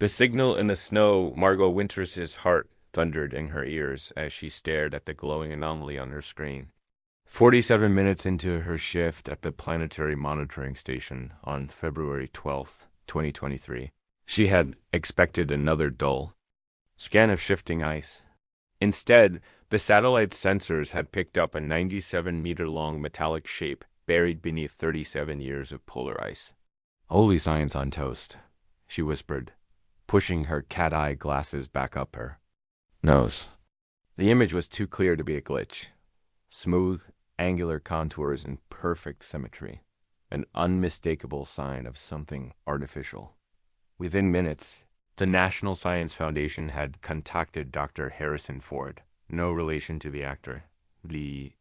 The signal in the snow, Margot Winters' heart thundered in her ears as she stared at the glowing anomaly on her screen. 47 minutes into her shift at the planetary monitoring station on February 12th, 2023, she had expected another dull scan of shifting ice. Instead, the satellite's sensors had picked up a 97-meter-long metallic shape buried beneath 37 years of polar ice. "Holy science on toast," she whispered, pushing her cat-eye glasses back up her nose. The image was too clear to be a glitch. Smooth, angular contours in perfect symmetry, an unmistakable sign of something artificial. Within minutes, the National Science Foundation had contacted Dr. Harrison Ford, no relation to the actor, the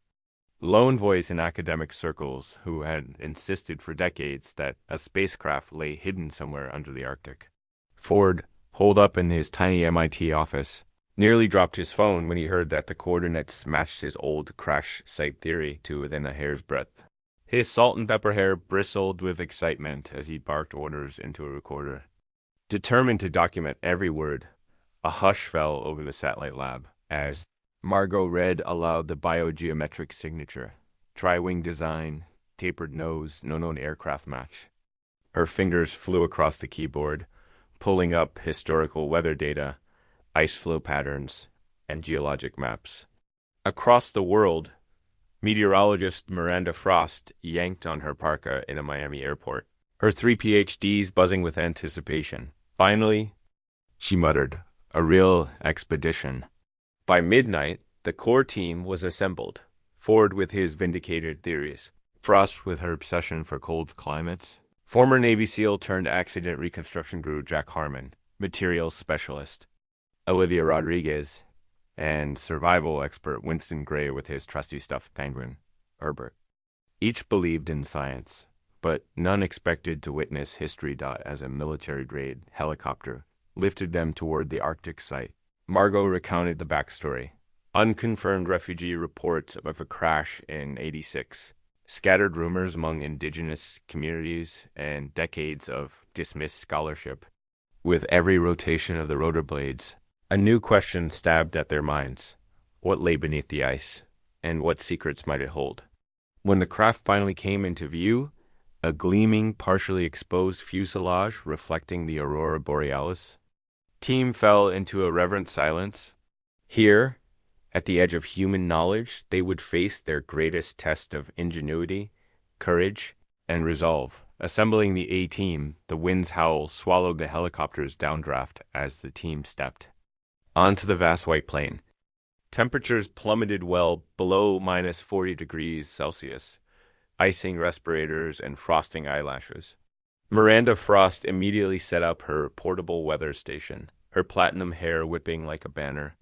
lone voice in academic circles who had insisted for decades that a spacecraft lay hidden somewhere under the Arctic. Ford, holed up in his tiny MIT office, nearly dropped his phone when he heard that the coordinates matched his old crash site theory to within a hair's breadth. His salt and pepper hair bristled with excitement as he barked orders into a recorder. Determined to document every word, a hush fell over the satellite lab as Margot read aloud the biogeometric signature: tri-wing design, tapered nose, no known aircraft match. Her fingers flew across the keyboard, pulling up historical weather data, ice flow patterns, and geologic maps. Across the world, meteorologist Miranda Frost yanked on her parka in a Miami airport, her 3 PhDs buzzing with anticipation. "Finally," she muttered, "a real expedition." By midnight, the core team was assembled, Ford with his vindicated theories, Frost with her obsession for cold climates, former Navy SEAL turned accident reconstruction guru Jack Harmon, materials specialist Olivia Rodriguez, and survival expert Winston Gray with his trusty stuffed penguin, Herbert. Each believed in science, but none expected to witness history as a military-grade helicopter lifted them toward the Arctic site. Margot recounted the backstory. Unconfirmed refugee reports of a crash in '86, scattered rumors among indigenous communities, and decades of dismissed scholarship. With every rotation of the rotor blades, a new question stabbed at their minds. What lay beneath the ice, and what secrets might it hold? When the craft finally came into view, a gleaming, partially exposed fuselage reflecting the aurora borealis, team fell into a reverent silence. Here, at the edge of human knowledge, they would face their greatest test of ingenuity, courage, and resolve. Assembling the A-team, the wind's howl swallowed the helicopter's downdraft as the team stepped onto the vast white plain. Temperatures plummeted well below minus 40 degrees Celsius, icing respirators and frosting eyelashes. Miranda Frost immediately set up her portable weather station, her platinum hair whipping like a banner.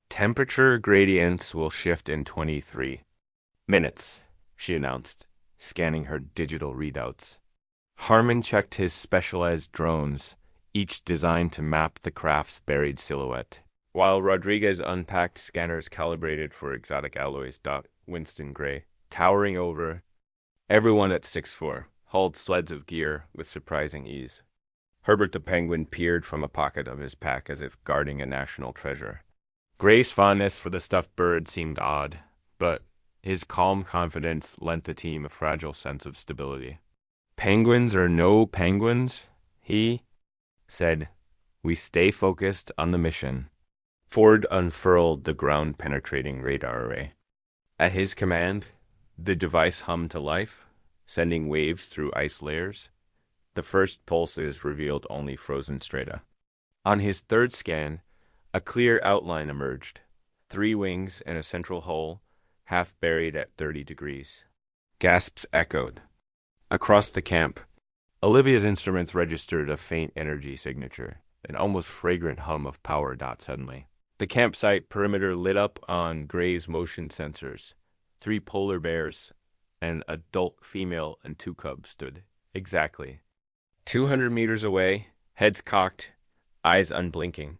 "Temperature gradients will shift in 23 minutes," she announced, scanning her digital readouts. Harmon checked his specialized drones, each designed to map the craft's buried silhouette, while Rodriguez unpacked scanners calibrated for exotic alloys. Winston Gray, towering over everyone at 6'4", hauled sleds of gear with surprising ease. Herbert the penguin peered from a pocket of his pack as if guarding a national treasure. Gray's fondness for the stuffed bird seemed odd, but his calm confidence lent the team a fragile sense of stability. "Penguins or no penguins," he said, "we stay focused on the mission." Ford unfurled the ground-penetrating radar array. At his command, the device hummed to life, sending waves through ice layers. The first pulses revealed only frozen strata. On his third scan, a clear outline emerged, 3 wings and a central hull, half buried at 30 degrees. Gasps echoed. Across the camp, Olivia's instruments registered a faint energy signature, an almost fragrant hum of power. Suddenly, the campsite perimeter lit up on Gray's motion sensors. 3 polar bears, an adult female and 2 cubs stood exactly 200 meters away, heads cocked, eyes unblinking.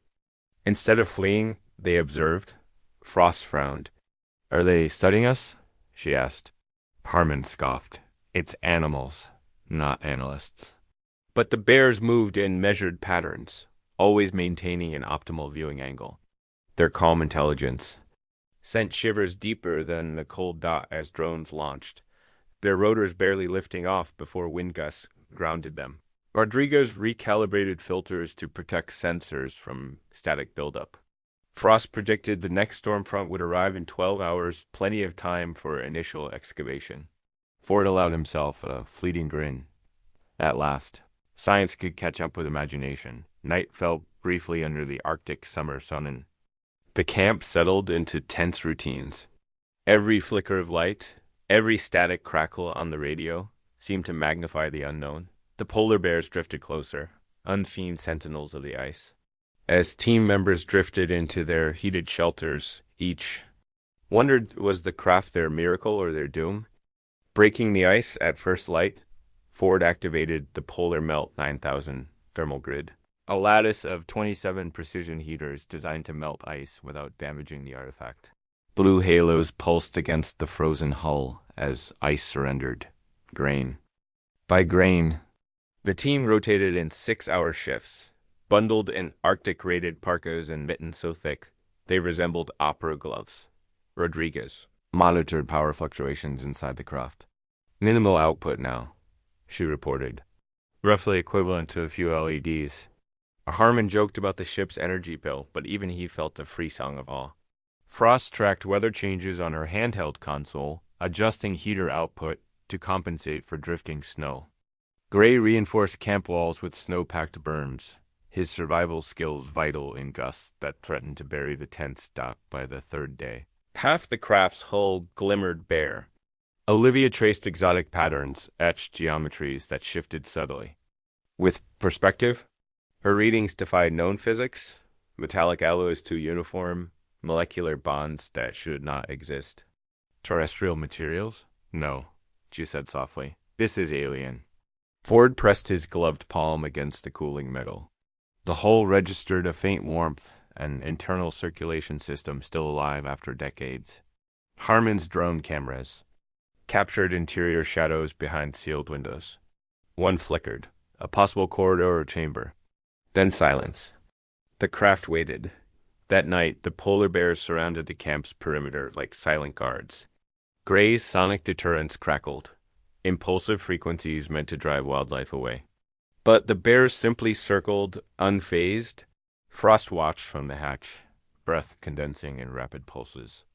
Instead of fleeing, they observed. Frost frowned. "Are they studying us?" she asked. Harmon scoffed. "It's animals, not analysts." But the bears moved in measured patterns, always maintaining an optimal viewing angle. Their calm intelligence sent shivers deeper than the cold dot as drones launched, their rotors barely lifting off before wind gusts grounded them. Rodriguez recalibrated filters to protect sensors from static buildup. Frost predicted the next storm front would arrive in 12 hours, plenty of time for initial excavation. Ford allowed himself a fleeting grin. At last, science could catch up with imagination. Night fell briefly under the Arctic summer sun, and the camp settled into tense routines. Every flicker of light, every static crackle on the radio seemed to magnify the unknown. The polar bears drifted closer, unseen sentinels of the ice. As team members drifted into their heated shelters, each wondered, was the craft their miracle or their doom? Breaking the ice at first light, Ford activated the Polar Melt 9000 thermal grid, a lattice of 27 precision heaters designed to melt ice without damaging the artifact. Blue halos pulsed against the frozen hull as ice surrendered. Grain by grain, the team rotated in 6-hour shifts, bundled in Arctic-rated parkas and mittens so thick they resembled opera gloves. Rodriguez monitored power fluctuations inside the craft. Minimal output now, she reported, roughly equivalent to a few LEDs. Harmon joked about the ship's energy bill, but even he felt a frisson of awe. Frost tracked weather changes on her handheld console, adjusting heater output to compensate for drifting snow. Gray reinforced camp walls with snow-packed berms, his survival skills vital in gusts that threatened to bury the tent's dock by the third day. Half the craft's hull glimmered bare. Olivia traced exotic patterns, etched geometries that shifted subtly. With perspective, her readings defied known physics, metallic alloys too uniform, molecular bonds that should not exist. Terrestrial materials? No, she said softly. This is alien. Ford pressed his gloved palm against the cooling metal. The hull registered a faint warmth, an internal circulation system still alive after decades. Harmon's drone cameras captured interior shadows behind sealed windows. One flickered, a possible corridor or chamber. Then silence. The craft waited. That night, the polar bears surrounded the camp's perimeter like silent guards. Gray's sonic deterrents crackled, impulsive frequencies meant to drive wildlife away. But the bears simply circled, unfazed. Frost watched from the hatch, breath condensing in rapid pulses.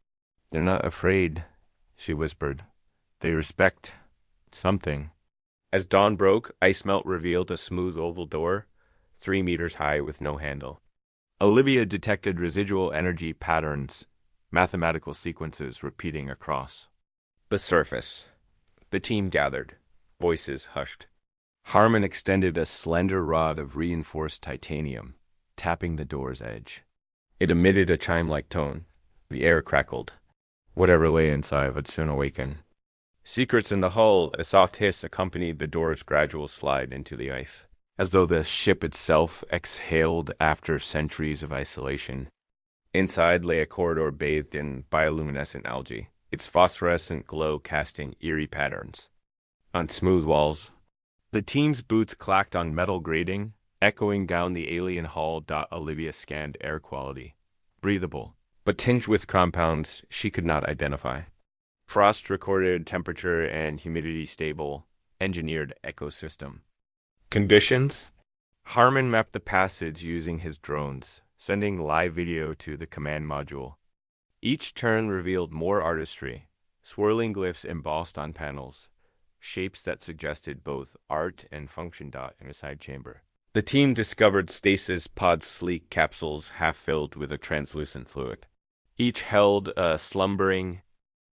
They're not afraid, she whispered. They respect something. As dawn broke, ice melt revealed a smooth oval door, 3 meters high with no handle. Olivia detected residual energy patterns, mathematical sequences repeating across the surface. The team gathered, voices hushed. Harmon extended a slender rod of reinforced titanium, tapping the door's edge. It emitted a chime-like tone. The air crackled. Whatever lay inside would soon awaken. Secrets in the hull, a soft hiss accompanied the door's gradual slide into the ice, as though the ship itself exhaled after centuries of isolation. Inside lay a corridor bathed in bioluminescent algae, its phosphorescent glow casting eerie patterns. On smooth walls, the team's boots clacked on metal grating, echoing down the alien hull. Olivia scanned air quality. Breathable, but tinged with compounds she could not identify. Frost recorded temperature and humidity stable, engineered ecosystem. Conditions? Harmon mapped the passage using his drones, sending live video to the command module. Each turn revealed more artistry, swirling glyphs embossed on panels, shapes that suggested both art and function. In a side chamber. The team discovered stasis pod sleek capsules half filled with a translucent fluid. Each held a slumbering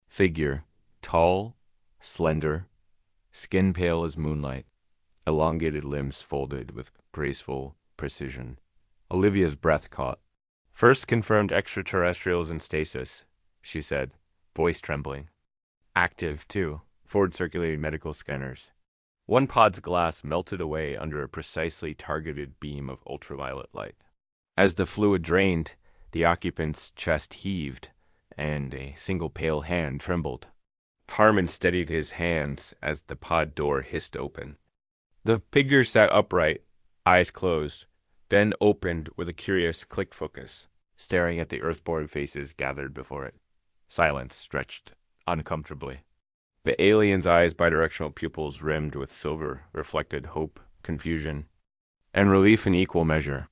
figure, tall, slender, skin pale as moonlight, elongated limbs folded with graceful precision. Olivia's breath caught. First confirmed extraterrestrials in stasis, she said, voice trembling. Active, too. Ford circulated medical scanners. One pod's glass melted away under a precisely targeted beam of ultraviolet light. As the fluid drained, the occupant's chest heaved, and a single pale hand trembled. Harmon steadied his hands as the pod door hissed open. The figure sat upright, eyes closed, then opened with a curious click focus, staring at the Earthborn faces gathered before it. Silence stretched uncomfortably. The alien's eyes' bidirectional pupils rimmed with silver reflected hope, confusion, and relief in equal measure.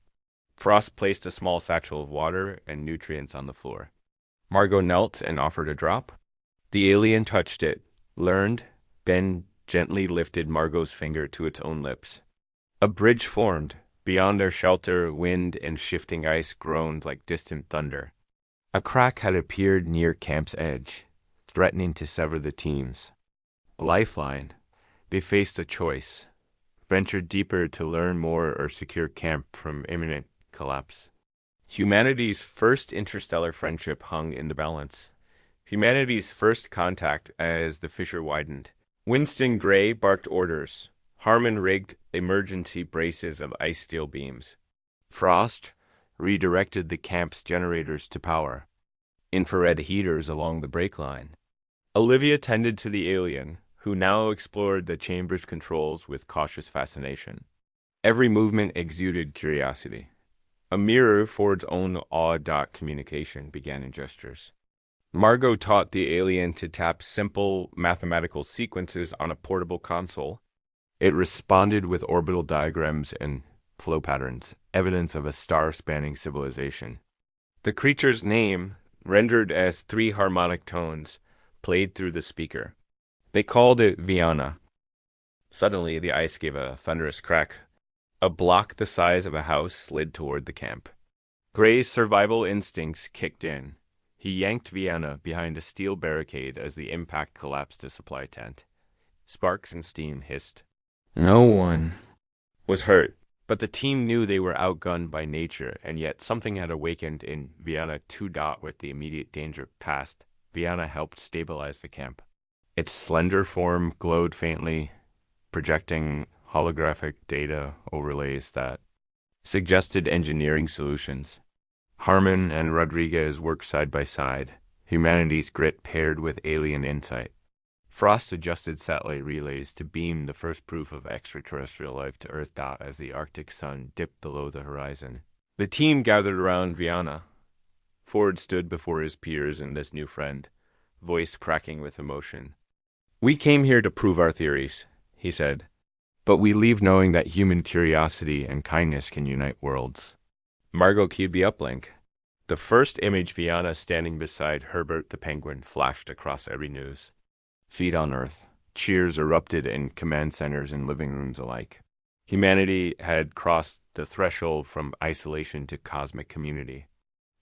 Frost placed a small satchel of water and nutrients on the floor. Margot knelt and offered a drop. The alien touched it, learned, then gently lifted Margot's finger to its own lips. A bridge formed. Beyond their shelter, wind and shifting ice groaned like distant thunder. A crack had appeared near camp's edge, threatening to sever the teams. A lifeline. They faced a choice. Venture deeper to learn more or secure camp from imminent collapse. Humanity's first interstellar friendship hung in the balance. Humanity's first contact as the fissure widened. Winston Gray barked orders. Harmon rigged emergency braces of ice steel beams. Frost redirected the camp's generators to power. Infrared heaters along the brake line. Olivia tended to the alien, who now explored the chamber's controls with cautious fascination. Every movement exuded curiosity. A mirror for its own awe-dot communication began in gestures. Margot taught the alien to tap simple mathematical sequences on a portable console. It responded with orbital diagrams and flow patterns, evidence of a star-spanning civilization. The creature's name, rendered as 3 harmonic tones, played through the speaker. They called it Viana. Suddenly, the ice gave a thunderous crack. A block the size of a house slid toward the camp. Gray's survival instincts kicked in. He yanked Viana behind a steel barricade as the impact collapsed the supply tent. Sparks and steam hissed. No one was hurt, but the team knew they were outgunned by nature, and yet something had awakened in Viana 2. With the immediate danger past, Viana helped stabilize the camp. Its slender form glowed faintly, projecting holographic data overlays that suggested engineering solutions. Harmon and Rodriguez worked side by side, humanity's grit paired with alien insight. Frost adjusted satellite relays to beam the first proof of extraterrestrial life to Earth. As the Arctic sun dipped below the horizon. The team gathered around Viana. Ford stood before his peers and this new friend, voice cracking with emotion. We came here to prove our theories, he said, but we leave knowing that human curiosity and kindness can unite worlds. Margot keyed the uplink. The first image, Viana standing beside Herbert the penguin, flashed across every news. Feet on Earth. Cheers erupted in command centers and living rooms alike. Humanity had crossed the threshold from isolation to cosmic community.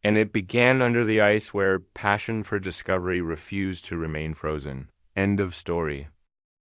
And it began under the ice where passion for discovery refused to remain frozen. End of story.